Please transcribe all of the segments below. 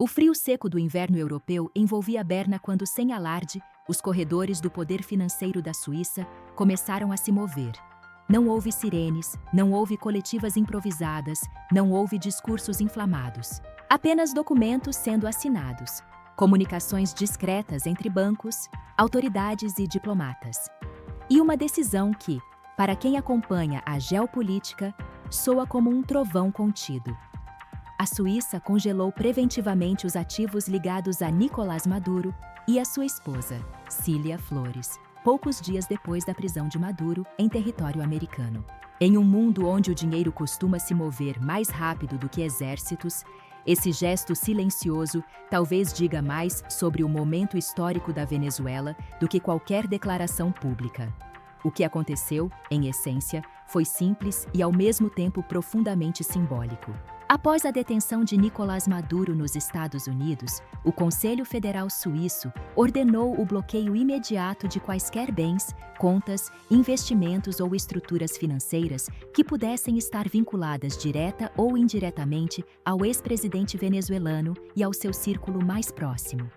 O frio seco do inverno europeu envolvia Berna quando, sem alarde, os corredores do poder financeiro da Suíça começaram a se mover. Não houve sirenes, não houve coletivas improvisadas, não houve discursos inflamados. Apenas documentos sendo assinados, comunicações discretas entre bancos, autoridades e diplomatas. E uma decisão que, para quem acompanha a geopolítica, soa como um trovão contido. A Suíça congelou preventivamente os ativos ligados a Nicolás Maduro e a sua esposa, Cília Flores, poucos dias depois da prisão de Maduro em território americano. Em um mundo onde o dinheiro costuma se mover mais rápido do que exércitos, esse gesto silencioso talvez diga mais sobre o momento histórico da Venezuela do que qualquer declaração pública. O que aconteceu, em essência, foi simples e ao mesmo tempo profundamente simbólico. Após a detenção de Nicolás Maduro nos Estados Unidos, o Conselho Federal Suíço ordenou o bloqueio imediato de quaisquer bens, contas, investimentos ou estruturas financeiras que pudessem estar vinculadas direta ou indiretamente ao ex-presidente venezuelano e ao seu círculo mais próximo.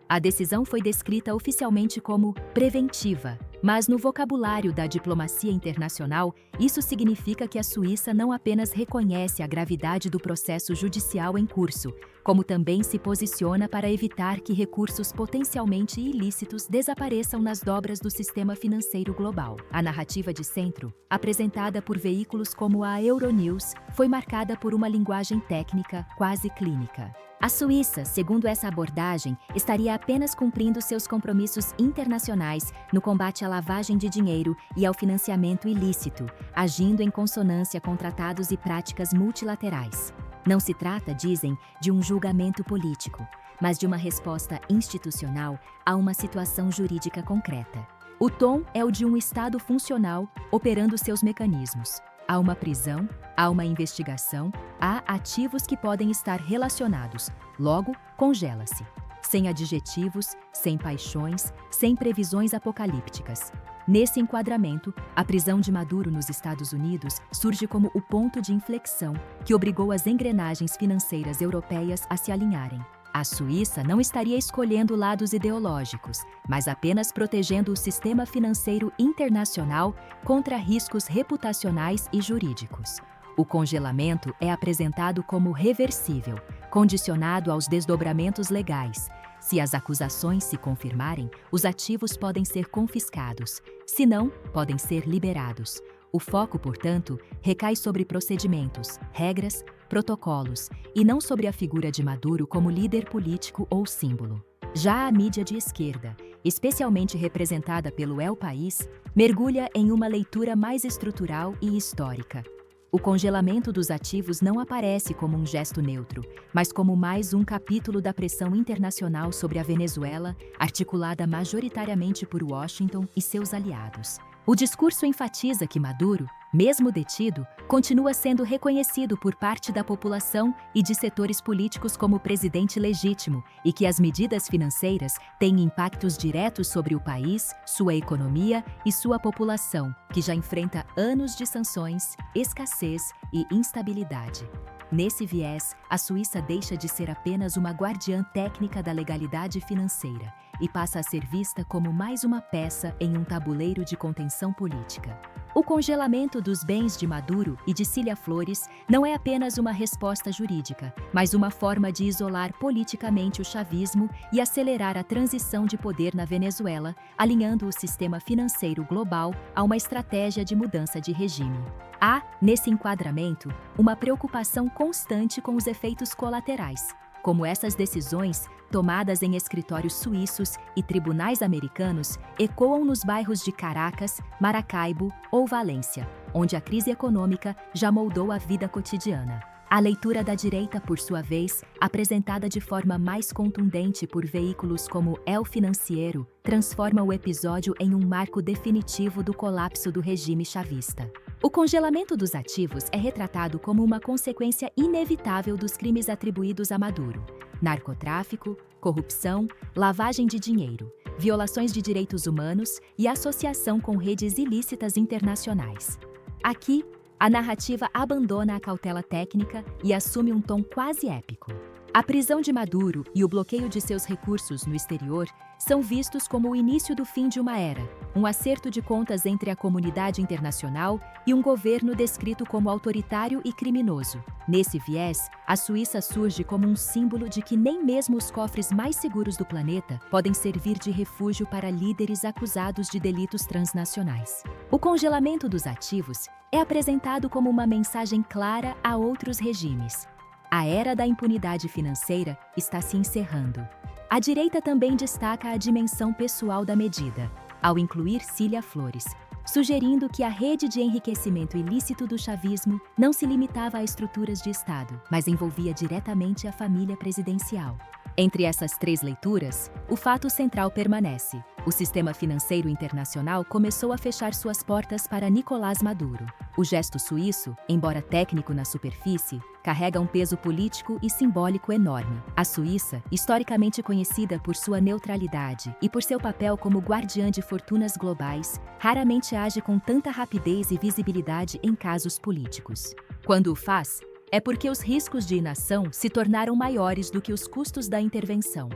A decisão foi descrita oficialmente como preventiva, mas no vocabulário da diplomacia internacional, isso significa que a Suíça não apenas reconhece a gravidade do processo judicial em curso, como também se posiciona para evitar que recursos potencialmente ilícitos desapareçam nas dobras do sistema financeiro global. A narrativa de centro, apresentada por veículos como a Euronews, foi marcada por uma linguagem técnica quase clínica. A Suíça, segundo essa abordagem, estaria apenas cumprindo seus compromissos internacionais no combate à lavagem de dinheiro e ao financiamento ilícito, agindo em consonância com tratados e práticas multilaterais. Não se trata, dizem, de um julgamento político, mas de uma resposta institucional a uma situação jurídica concreta. O tom é o de um Estado funcional operando seus mecanismos. Há uma prisão, há uma investigação, há ativos que podem estar relacionados, logo, congela-se. Sem adjetivos, sem paixões, sem previsões apocalípticas. Nesse enquadramento, a prisão de Maduro nos Estados Unidos surge como o ponto de inflexão que obrigou as engrenagens financeiras europeias a se alinharem. A Suíça não estaria escolhendo lados ideológicos, mas apenas protegendo o sistema financeiro internacional contra riscos reputacionais e jurídicos. O congelamento é apresentado como reversível, condicionado aos desdobramentos legais. Se as acusações se confirmarem, os ativos podem ser confiscados, se não, podem ser liberados. O foco, portanto, recai sobre procedimentos, regras, protocolos, e não sobre a figura de Maduro como líder político ou símbolo. Já a mídia de esquerda, especialmente representada pelo El País, mergulha em uma leitura mais estrutural e histórica. O congelamento dos ativos não aparece como um gesto neutro, mas como mais um capítulo da pressão internacional sobre a Venezuela, articulada majoritariamente por Washington e seus aliados. O discurso enfatiza que Maduro, mesmo detido, continua sendo reconhecido por parte da população e de setores políticos como presidente legítimo e que as medidas financeiras têm impactos diretos sobre o país, sua economia e sua população, que já enfrenta anos de sanções, escassez e instabilidade. Nesse viés, a Suíça deixa de ser apenas uma guardiã técnica da legalidade financeira e passa a ser vista como mais uma peça em um tabuleiro de contenção política. O congelamento dos bens de Maduro e de Cília Flores não é apenas uma resposta jurídica, mas uma forma de isolar politicamente o chavismo e acelerar a transição de poder na Venezuela, alinhando o sistema financeiro global a uma estratégia de mudança de regime. Há, nesse enquadramento, uma preocupação constante com os efeitos colaterais, como essas decisões, tomadas em escritórios suíços e tribunais americanos, ecoam nos bairros de Caracas, Maracaibo ou Valência, onde a crise econômica já moldou a vida cotidiana. A leitura da direita, por sua vez, apresentada de forma mais contundente por veículos como El Financiero, transforma o episódio em um marco definitivo do colapso do regime chavista. O congelamento dos ativos é retratado como uma consequência inevitável dos crimes atribuídos a Maduro: narcotráfico, corrupção, lavagem de dinheiro, violações de direitos humanos e associação com redes ilícitas internacionais. Aqui, a narrativa abandona a cautela técnica e assume um tom quase épico. A prisão de Maduro e o bloqueio de seus recursos no exterior são vistos como o início do fim de uma era, um acerto de contas entre a comunidade internacional e um governo descrito como autoritário e criminoso. Nesse viés, a Suíça surge como um símbolo de que nem mesmo os cofres mais seguros do planeta podem servir de refúgio para líderes acusados de delitos transnacionais. O congelamento dos ativos é apresentado como uma mensagem clara a outros regimes. A era da impunidade financeira está se encerrando. A direita também destaca a dimensão pessoal da medida, ao incluir Cília Flores, sugerindo que a rede de enriquecimento ilícito do chavismo não se limitava a estruturas de Estado, mas envolvia diretamente a família presidencial. Entre essas três leituras, o fato central permanece. O sistema financeiro internacional começou a fechar suas portas para Nicolás Maduro. O gesto suíço, embora técnico na superfície, carrega um peso político e simbólico enorme. A Suíça, historicamente conhecida por sua neutralidade e por seu papel como guardiã de fortunas globais, raramente age com tanta rapidez e visibilidade em casos políticos. Quando o faz, é porque os riscos de inação se tornaram maiores do que os custos da intervenção.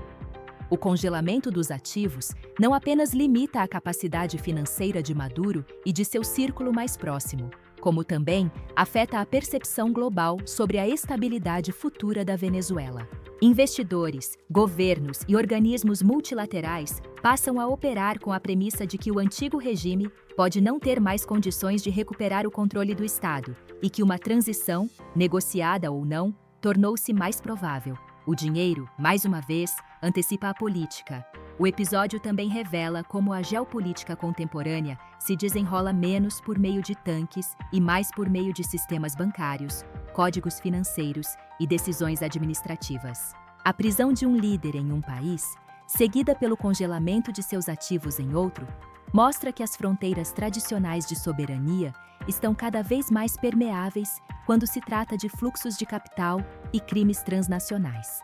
O congelamento dos ativos não apenas limita a capacidade financeira de Maduro e de seu círculo mais próximo, como também afeta a percepção global sobre a estabilidade futura da Venezuela. Investidores, governos e organismos multilaterais passam a operar com a premissa de que o antigo regime pode não ter mais condições de recuperar o controle do Estado e que uma transição, negociada ou não, tornou-se mais provável. O dinheiro, mais uma vez, antecipa a política. O episódio também revela como a geopolítica contemporânea se desenrola menos por meio de tanques e mais por meio de sistemas bancários, códigos financeiros e decisões administrativas. A prisão de um líder em um país, seguida pelo congelamento de seus ativos em outro, mostra que as fronteiras tradicionais de soberania estão cada vez mais permeáveis quando se trata de fluxos de capital e crimes transnacionais.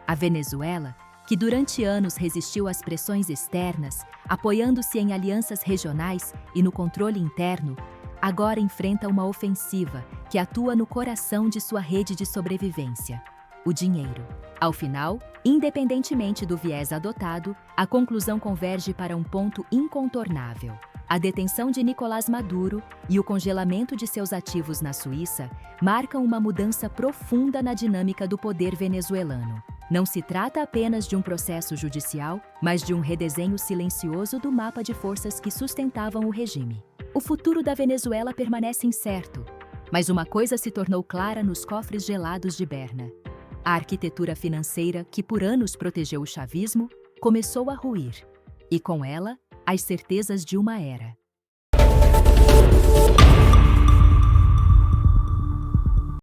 A Venezuela, que durante anos resistiu às pressões externas, apoiando-se em alianças regionais e no controle interno, agora enfrenta uma ofensiva que atua no coração de sua rede de sobrevivência: o dinheiro. Ao final, independentemente do viés adotado, a conclusão converge para um ponto incontornável. A detenção de Nicolás Maduro e o congelamento de seus ativos na Suíça marcam uma mudança profunda na dinâmica do poder venezuelano. Não se trata apenas de um processo judicial, mas de um redesenho silencioso do mapa de forças que sustentavam o regime. O futuro da Venezuela permanece incerto, mas uma coisa se tornou clara nos cofres gelados de Berna. A arquitetura financeira que por anos protegeu o chavismo começou a ruir, e com ela, as certezas de uma era.